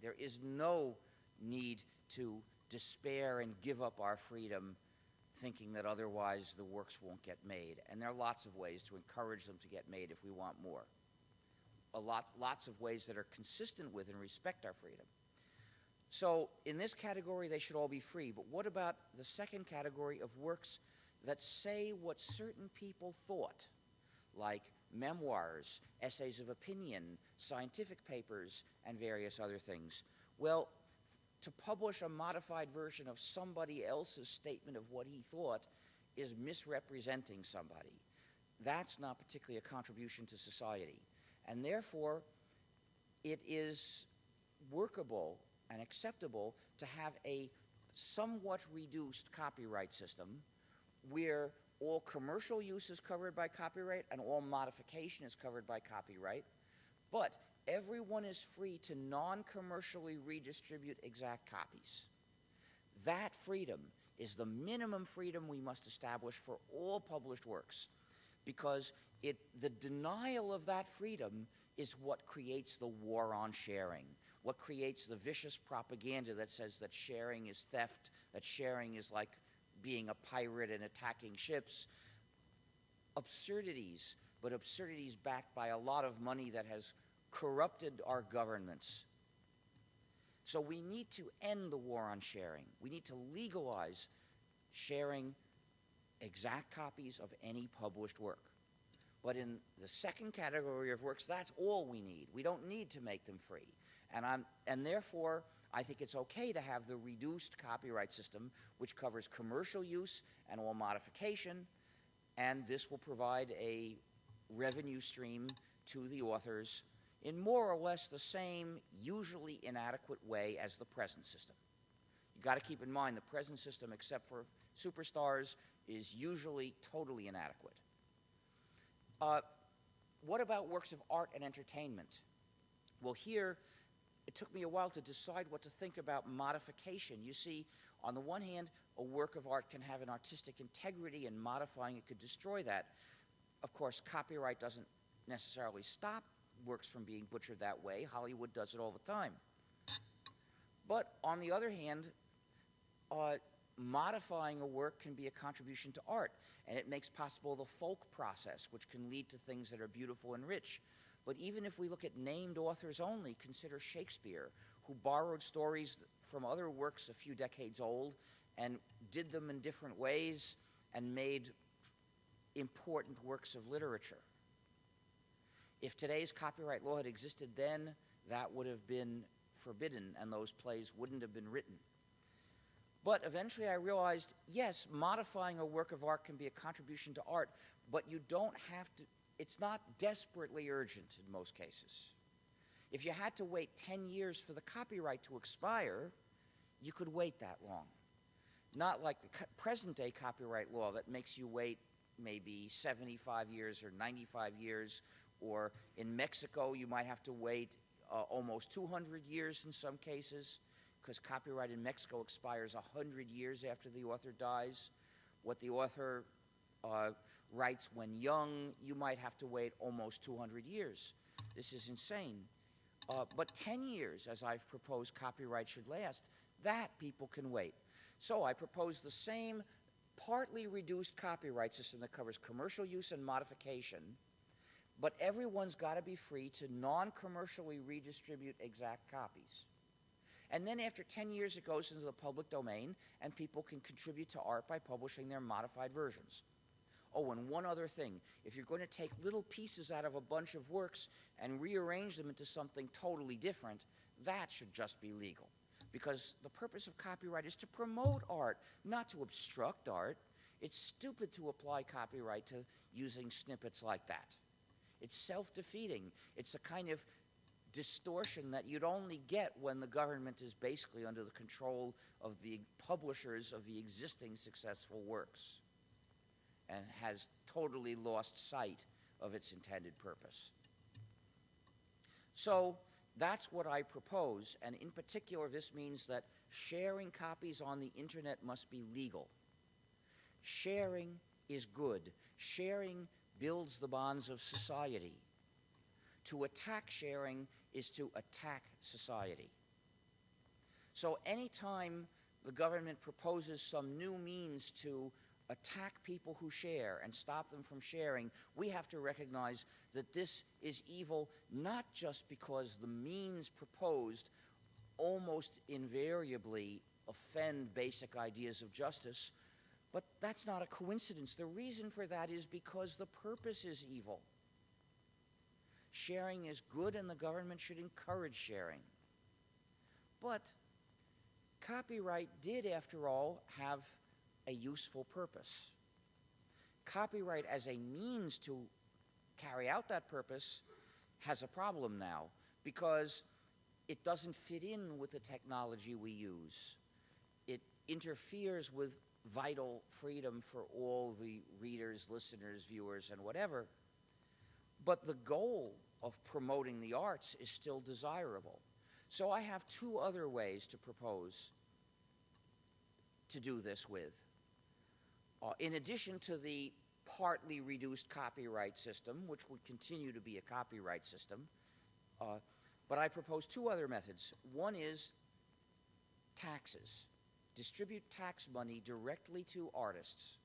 There is no need to despair and give up our freedom thinking that otherwise the works won't get made. And there are lots of ways to encourage them to get made if we want more. Lots of ways that are consistent with and respect our freedom. So in this category, they should all be free. But what about the second category of works that say what certain people thought, like memoirs, essays of opinion, scientific papers, and various other things? Well, to publish a modified version of somebody else's statement of what he thought is misrepresenting somebody. That's not particularly a contribution to society. And therefore, it is workable and acceptable to have a somewhat reduced copyright system where all commercial use is covered by copyright and all modification is covered by copyright, but everyone is free to non-commercially redistribute exact copies. That freedom is the minimum freedom we must establish for all published works, because the denial of that freedom is what creates the war on sharing, what creates the vicious propaganda that says that sharing is theft, that sharing is like being a pirate and attacking ships. Absurdities, but absurdities backed by a lot of money that has corrupted our governments. So we need to end the war on sharing. We need to legalize sharing exact copies of any published work. But in the second category of works, that's all we need. We don't need to make them free. And therefore, I think it's okay to have the reduced copyright system, which covers commercial use and all modification, and this will provide a revenue stream to the authors in more or less the same, usually inadequate way as the present system. You've got to keep in mind the present system, except for superstars, is usually totally inadequate. What about works of art and entertainment? Well, here, it took me a while to decide what to think about modification. You see, on the one hand, a work of art can have an artistic integrity, and modifying it could destroy that. Of course, copyright doesn't necessarily stop works from being butchered that way. Hollywood does it all the time. But on the other hand, modifying a work can be a contribution to art, and it makes possible the folk process, which can lead to things that are beautiful and rich. But even if we look at named authors only, consider Shakespeare, who borrowed stories from other works a few decades old and did them in different ways and made important works of literature. If today's copyright law had existed then, that would have been forbidden and those plays wouldn't have been written. But eventually I realized, yes, modifying a work of art can be a contribution to art, but you don't have to, it's not desperately urgent in most cases. If you had to wait 10 years for the copyright to expire, you could wait that long. Not like the present-day copyright law that makes you wait maybe 75 years or 95 years, or in Mexico you might have to wait almost 200 years in some cases, because copyright in Mexico expires 100 years after the author dies. What the author writes when young, you might have to wait almost 200 years. This is insane. But 10 years, as I've proposed copyright should last, that people can wait. So I propose the same partly reduced copyright system that covers commercial use and modification, but everyone's got to be free to non-commercially redistribute exact copies. And then after 10 years, it goes into the public domain, and people can contribute to art by publishing their modified versions. Oh, and one other thing. If you're going to take little pieces out of a bunch of works and rearrange them into something totally different, that should just be legal. Because the purpose of copyright is to promote art, not to obstruct art. It's stupid to apply copyright to using snippets like that. It's self-defeating. It's a kind of distortion that you'd only get when the government is basically under the control of the publishers of the existing successful works and has totally lost sight of its intended purpose. So that's what I propose, and in particular this means that sharing copies on the internet must be legal. Sharing is good. Sharing builds the bonds of society. To attack sharing is to attack society. So anytime the government proposes some new means to attack people who share and stop them from sharing, we have to recognize that this is evil, not just because the means proposed almost invariably offend basic ideas of justice, but that's not a coincidence. The reason for that is because the purpose is evil. Sharing is good, and the government should encourage sharing. But copyright did, after all, have a useful purpose. Copyright as a means to carry out that purpose has a problem now, because it doesn't fit in with the technology we use. It interferes with vital freedom for all the readers, listeners, viewers, and whatever. But the goal of promoting the arts is still desirable. So I have two other ways to propose to do this with. In addition to the partly reduced copyright system, which would continue to be a copyright system, but I propose two other methods. One is taxes. Distribute tax money directly to artists.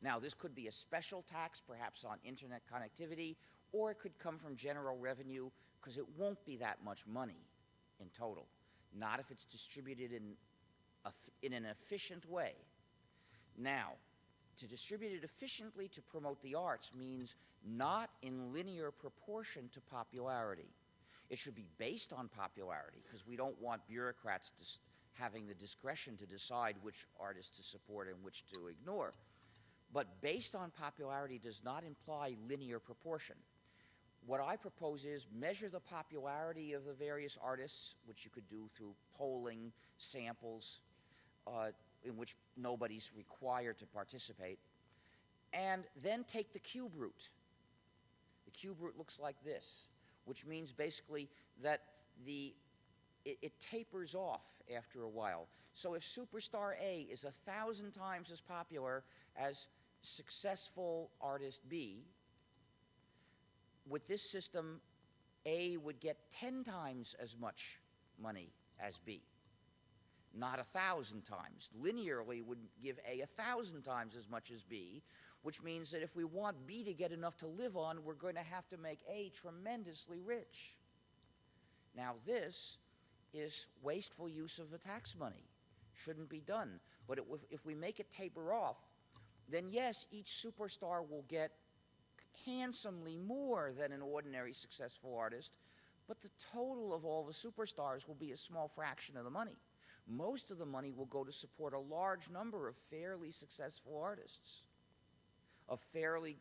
Now, this could be a special tax, perhaps on internet connectivity, or it could come from general revenue, because it won't be that much money in total, not if it's distributed in an efficient way. Now, to distribute it efficiently to promote the arts means not in linear proportion to popularity. It should be based on popularity, because we don't want bureaucrats having the discretion to decide which artists to support and which to ignore. But based on popularity does not imply linear proportion. What I propose is measure the popularity of the various artists, which you could do through polling, samples, in which nobody's required to participate, and then take the cube root. The cube root looks like this, which means basically that it tapers off after a while. So if superstar A is 1,000 times as popular as successful artist B, with this system, A would get 10 times as much money as B. Not 1,000 times. Linearly would give A 1,000 times as much as B, which means that if we want B to get enough to live on, we're going to have to make A tremendously rich. Now this is wasteful use of the tax money. Shouldn't be done. But if we make it taper off, then yes, each superstar will get handsomely more than an ordinary successful artist, but the total of all the superstars will be a small fraction of the money. Most of the money will go to support a large number of fairly successful artists, of fairly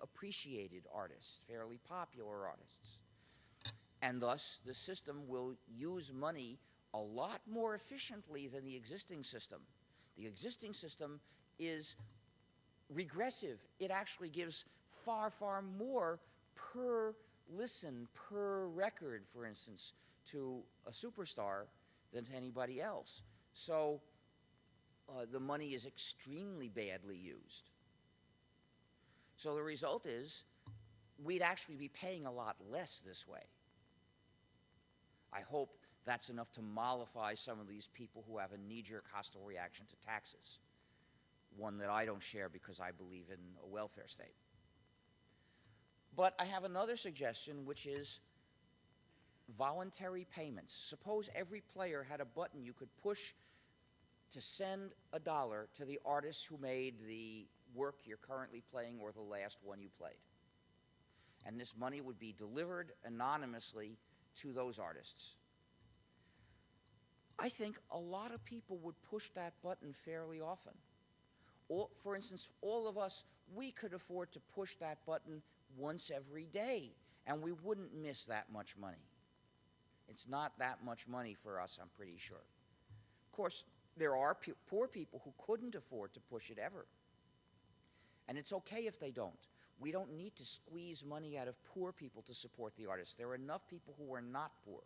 appreciated artists, fairly popular artists. And thus, the system will use money a lot more efficiently than the existing system. The existing system is regressive. It actually gives far, far more per listen, per record, for instance, to a superstar than to anybody else. So the money is extremely badly used. So the result is we'd actually be paying a lot less this way. I hope that's enough to mollify some of these people who have a knee-jerk hostile reaction to taxes, one that I don't share because I believe in a welfare state. But I have another suggestion, which is voluntary payments. Suppose every player had a button you could push to send $1 to the artist who made the work you're currently playing or the last one you played. And this money would be delivered anonymously to those artists. I think a lot of people would push that button fairly often. For instance, all of us, we could afford to push that button once every day, and we wouldn't miss that much money. It's not that much money for us, I'm pretty sure. Of course, there are poor people who couldn't afford to push it ever. And it's okay if they don't. We don't need to squeeze money out of poor people to support the artists. There are enough people who are not poor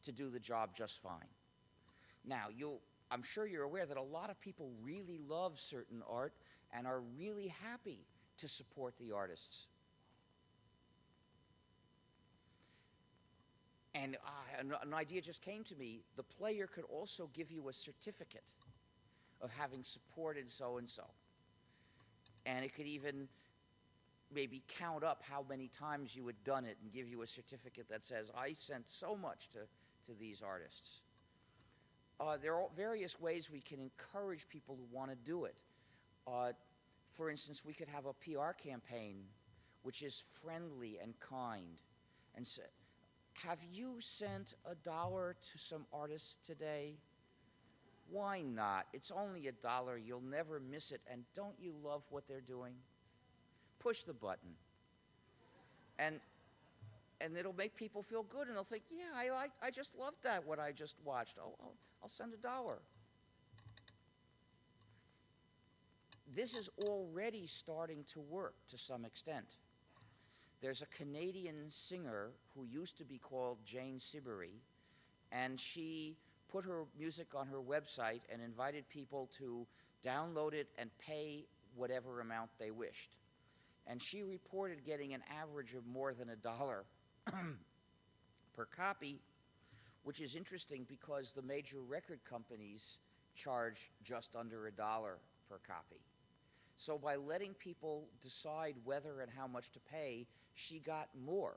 to do the job just fine. Now, I'm sure you're aware that a lot of people really love certain art and are really happy to support the artists. And an idea just came to me. The player could also give you a certificate of having supported so-and-so. And it could even maybe count up how many times you had done it and give you a certificate that says, I sent so much to these artists. There are various ways we can encourage people who want to do it. For instance, we could have a PR campaign which is friendly and kind. And say, have you sent $1 to some artists today? Why not? It's only $1. You'll never miss it. And don't you love what they're doing? Push the button. And it'll make people feel good, and they'll think, yeah, I just loved that, what I just watched. I'll send $1. This is already starting to work to some extent. There's a Canadian singer who used to be called Jane Siberry, and she put her music on her website and invited people to download it and pay whatever amount they wished. And she reported getting an average of more than $1 per copy, which is interesting because the major record companies charge just under $1 per copy. So by letting people decide whether and how much to pay, she got more.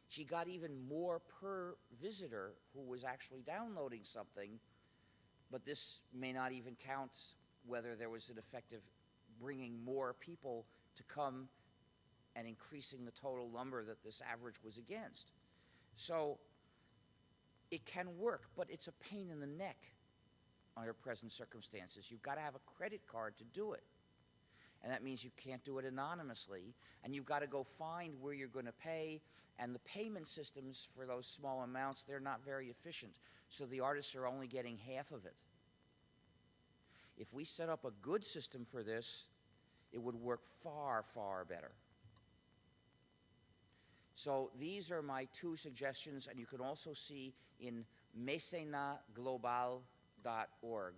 She got even more per visitor who was actually downloading something, but this may not even count whether there was an effective bringing more people to come and increasing the total number that this average was against. So it can work, but it's a pain in the neck under present circumstances. You've got to have a credit card to do it. And that means you can't do it anonymously, and you've got to go find where you're going to pay, and the payment systems for those small amounts, they're not very efficient, so the artists are only getting half of it. If we set up a good system for this, it would work far, far better. So these are my two suggestions, and you can also see in mecenatglobal.org,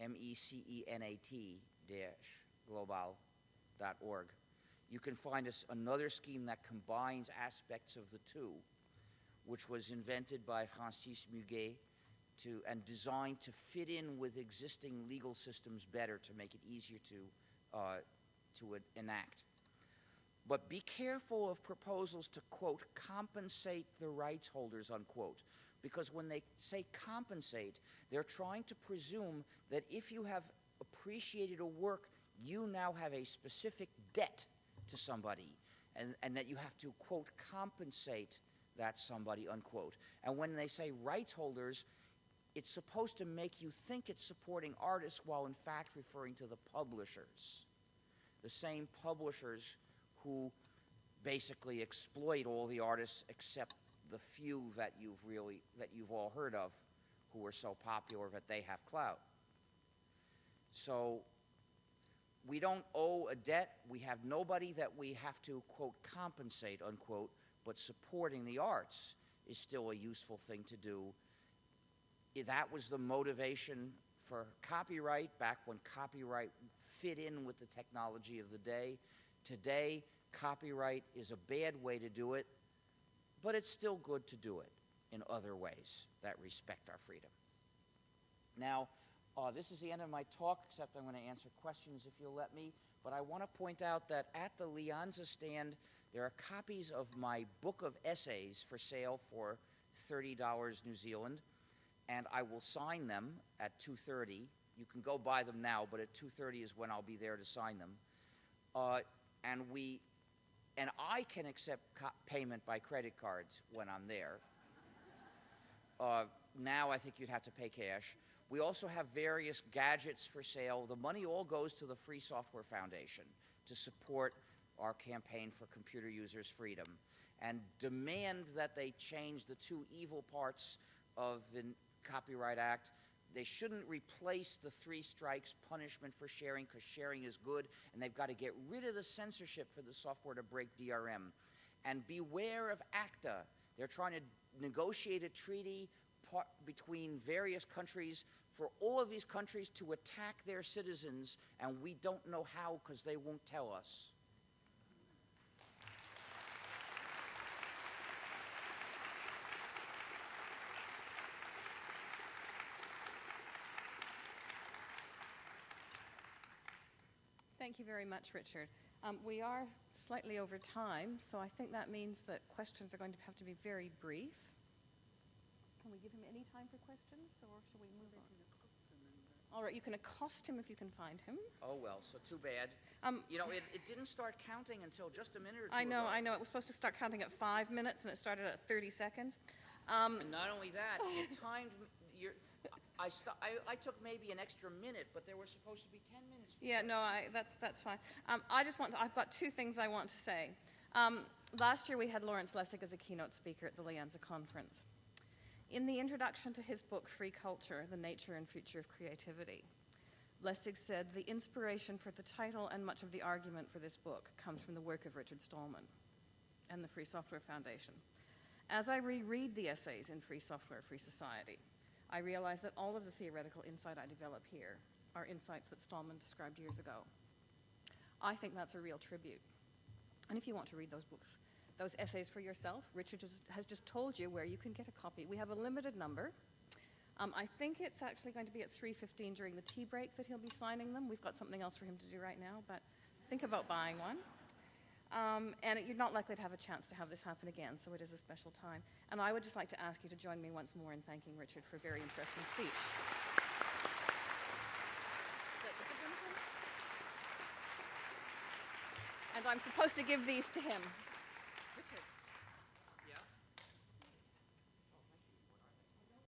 mecenat-global.org. You can find another scheme that combines aspects of the two, which was invented by Francis Muguet and designed to fit in with existing legal systems better to make it easier to enact. But be careful of proposals to, quote, compensate the rights holders, unquote, because when they say compensate, they're trying to presume that if you have appreciated a work, you now have a specific debt to somebody, and that you have to, quote, compensate that somebody, unquote. And when they say rights holders, it's supposed to make you think it's supporting artists while in fact referring to the publishers. The same publishers who basically exploit all the artists except the few that you've all heard of, who are so popular that they have clout. So we don't owe a debt. We have nobody that we have to, quote, compensate, unquote, but supporting the arts is still a useful thing to do. That was the motivation for copyright back when copyright fit in with the technology of the day. Today, copyright is a bad way to do it, but it's still good to do it in other ways that respect our freedom. Now, this is the end of my talk, except I'm going to answer questions if you'll let me. But I want to point out that at the LIANZA stand, there are copies of my book of essays for sale for $30 New Zealand, and I will sign them at 2:30. You can go buy them now, but at 2:30 is when I'll be there to sign them. And I can accept payment by credit cards when I'm there. Now I think you'd have to pay cash. We also have various gadgets for sale. The money all goes to the Free Software Foundation to support our campaign for computer users' freedom and demand that they change the two evil parts of the Copyright Act. They shouldn't replace the 3 strikes punishment for sharing, because sharing is good, and they've got to get rid of the censorship for the software to break DRM. And beware of ACTA. They're trying to negotiate a treaty between various countries for all of these countries to attack their citizens, and we don't know how because they won't tell us. Thank you very much, Richard. We are slightly over time, so I think that means that questions are going to have to be very brief. Can we give him any time for questions, or should we move on? All right, you can accost him if you can find him. Oh, well, so too bad. You know, it didn't start counting until just a minute or two I know. ago. It was supposed to start counting at 5 minutes, and it started at 30 seconds. And not only that, it timed your... I took maybe an extra minute, but there were supposed to be 10 minutes. Yeah, no, that's fine. I've got 2 things I want to say. Last year we had Lawrence Lessig as a keynote speaker at the LIANZA conference. In the introduction to his book, Free Culture, The Nature and Future of Creativity, Lessig said, the inspiration for the title and much of the argument for this book comes from the work of Richard Stallman and the Free Software Foundation. As I reread the essays in Free Software, Free Society, I realize that all of the theoretical insight I develop here are insights that Stallman described years ago. I think that's a real tribute. And if you want to read those essays for yourself, Richard has just told you where you can get a copy. We have a limited number. I think it's actually going to be at 3:15 during the tea break that he'll be signing them. We've got something else for him to do right now, but think about buying one. And you're not likely to have a chance to have this happen again, so it is a special time. And I would just like to ask you to join me once more in thanking Richard for a very interesting speech. And I'm supposed to give these to him. Richard.